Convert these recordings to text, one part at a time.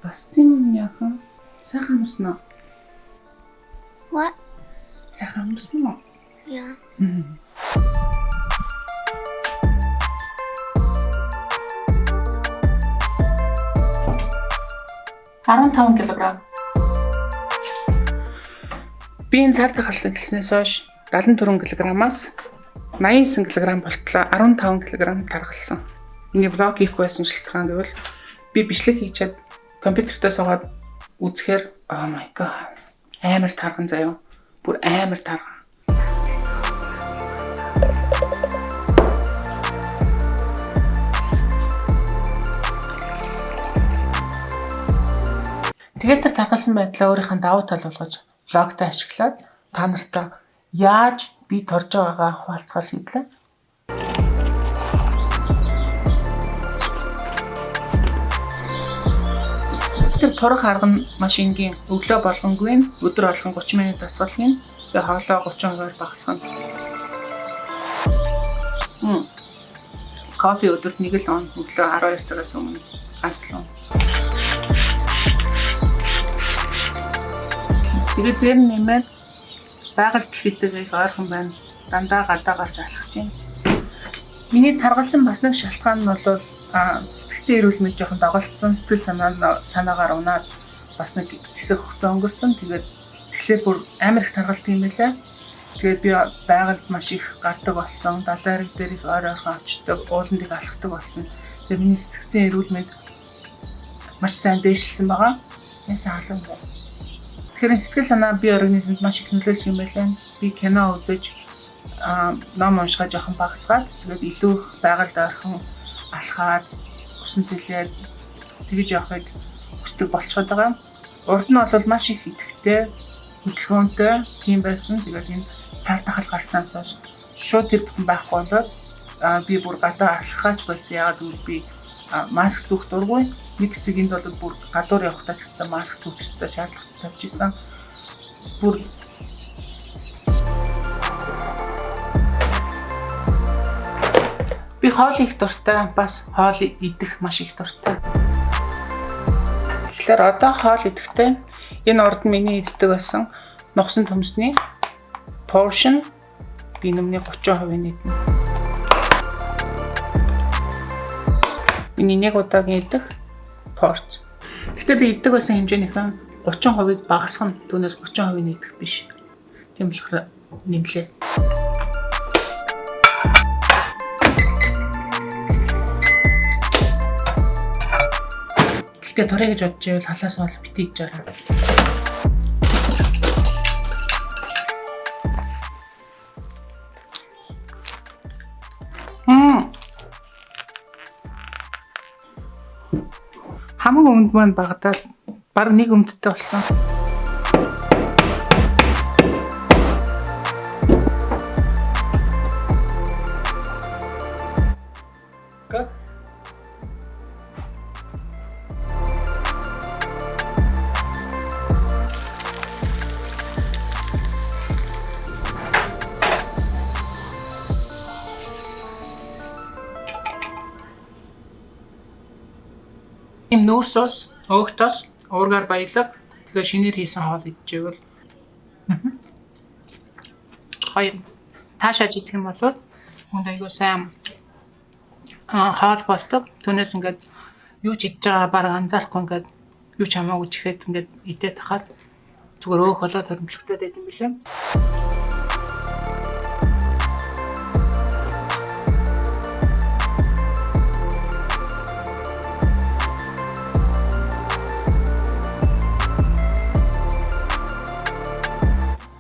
Бас тийм яахан. Сайхан амарсан уу? What? Сайхан амарсан уу? Yeah. 15 кг. Би энэ цар тахалтай гэлснээс хойш 74 кг-аас 89 кг болтлоо 15 кг таргалсан. Миний влог хийх байсан шалтгаан гэвэл би бичлэг хийчихэд компьютертаа суугаад үзэхээр oh my god амар тарган заяа. Бүр амар тарган. Тэгээд тэр таргалсан байдлаа өөрийнхөө давуу тал болгож влогтой ашиглаад та нартай яаж би торж байгаагаа хуваалцахаар шийдлээ. Тэр турах арга нь маш энгийн. Өглөө болгонгүй нь өдөр болгон 30 минут дасгалын тэгээ хоолоо 30%-аар багасгана. Кофе өдөрт 1 л ууна. Өглөө 12 цагаас өмнө ганц л ууна. Тэгээд тэр нэмээд байгаль дэлхийтэйг ойрхон байна. Дандаа гадаа гарч алхаж байна. Миний таргалсан бас нэг шалтгаан нь бол сэтгцэн эрүүл мэнд жоохон доголдсон, сэтгэл санаагаар унаад бас нэг хэсэг хугацаа өнгөрсөн. Тэгэхээр бүр амар их таргалт юм байлаа. Тэгээд би байгальд маш их гардаг болсон. Далайн хэрэг дээр их ойрхон очдог, ууландыг алхдаг болсон. Тэгээд миний сэтгцэн эрүүл мэнд маш сайн дээшилсэн байгаа. Яасан халуун гоо. Тэгэхээр сэтгэл санаа бие организмд маш их нөлөөлөх юм байлаа. Би кино үзэж ном уншгаа жоохон багасгаад тэгээд илүү их байгальд ойрхон алхаад усан цэлээд тэгж явахыг хүсдэг болчиход байгаа. Урд нь бол маш их идэвхтэй, хөдөлгөөнтэй тийм байсан. Тэгээд энэ цар тахал гарснаас хойш шууд тэр бүхэн байхгүй болоод би бүр гадаа алхахаач байсан. Яагаад гэвэл би маск зүүх дургүй. Нэг хэсэг энд бол бүр гадуур явахдаа ч гэсэн маск зүүх хэрэгтэй шаардлагатай тавьж исэн. Бүр би хоол их дуртай, бас хоол идэх маш их дуртай. Тэгэхээр одоо хоол идэхдээ энэ урд миний иддэг байсан нугсан төмсний portion би нэмний 30% идэнэ. Миний нэг удаагийн идэх порц. Гэхдээ би иддэг байсан хэмжээнийхээ 30%-ыг багасгах нь түүнээс 30% нь идэх биш. Тийм болохоор нэмлээ. Гэхдээ турыг гэж бодож байвал халаас бол битгий гэж арга. Хамаг өмд маань багадаад баг нэг өмдтэй болсон. Им нүүрсос, өөхтөс, уургаар баялаг, тэгээ шинээр хийсэн хоол идчихвэл хоёр таашааж идэх юм бол хүнд айгүй сайн хоол болдог. Түүнээс ингээд юу ч идж байгаа бараг анзаарахгүй ингээд юу ч хамаагүй чихээд ингээд идээд тахаар зүгээр өөх болоод хөрөмжлөгтэй байд юм билээ.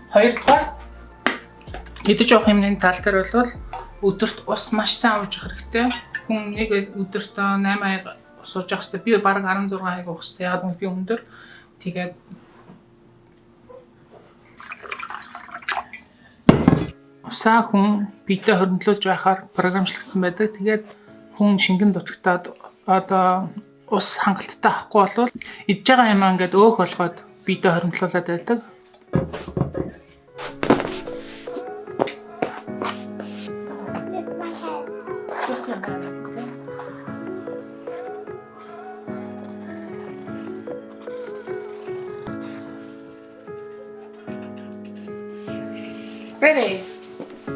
Хоёрдугаар идэж явах юмны тал дээр бол өдөрт ус маш сайн ууж хэрэгтэй. Хүн нэг өдөрт 8 аяг ус ууж явах хэрэгтэй. Би бараг 16 аяг уух хэрэгтэй. Яг би өндөр. Тэгээд усаа хүн биетэй хоригдлуулж байхаар програмчлагдсан байдаг. Тэгээд хүн шингэн дутагтаад одоо ус хангалттай авахгүй бол идж байгаа юмаа ингээд өөх болгоод биетэй хоригдлуулад байдаг. Ready. I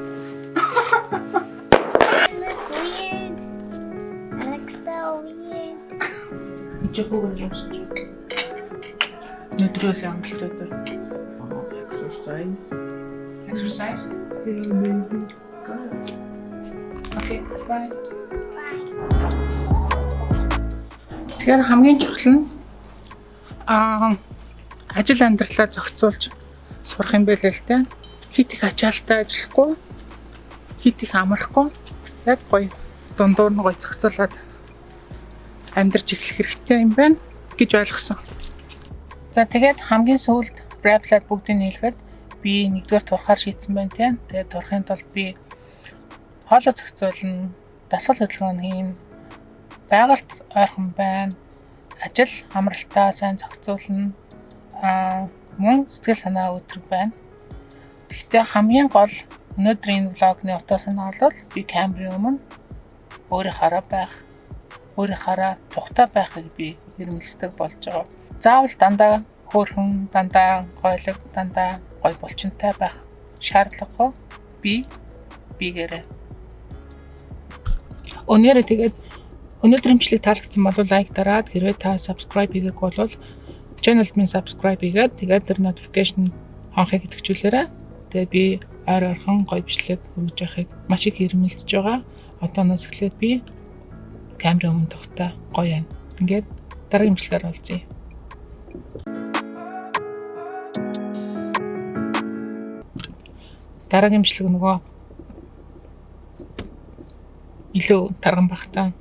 look weird. I look so weird. Жигүүг нь юмсан ч. Өдрөөх амжилт өдөр. Exercise. Good. Okay, bye. Тэгэхээр хамгийн чухал нь ажил амьдралаа зохицуулж сурах юм байл л те. Хит их ачаалтаа ажиллахгүй, хит их амархгүй, яг гоё дундуур нь гоё зохицуулаад амьдрч эхлэх хэрэгтэй юм байна гэж ойлгосон. За тэгээд хамгийн сүүлд wrap-лаад бүгдийг нийлэхэд би нэгдүгээр турхаар шийдсэн байна тийм. Тэгээд турахын тулд би хоолой зохицуулна, дасгал хөдөлгөөн хийн, байгальд ойрхон байна, ажил амралтаа сайн зохицуулна, мөн сэтгэл санаа өдрөг байна. Гэхдээ хамгийн гол өнөөдрийн влогны утга санаа бол би камерын өмнө өөрийнхаараа байх, өөрийнхаараа тухтай байхыг би эрмэлздэг болж байгаа. Заавал дандаа хөөрхөн, дандаа гойлог, дандаа гой булчинтай байх шаардлагагүй. Би бигээрээ. Өнөөдөр тэгээд өнөөдрийн бичлэг таалагдсан бол лайк дараад хэрвээ та subscribe хийгээгүй бол channel-д минь subscribe хийгээд тэгээд тэр notification хонхыг идэвхжүүлээрэй. Тэгээд би ойр ойрхон гоё бичлэг өгж явахыг маш их эрмэлзэж байгаа. Одооноос эхлээд би камерын өмнө тухтай гоё юм. Ингээд дараагийн бичлэгээр уулзъя. Дараагийн бичлэг нөгөө илүү тарган бах та.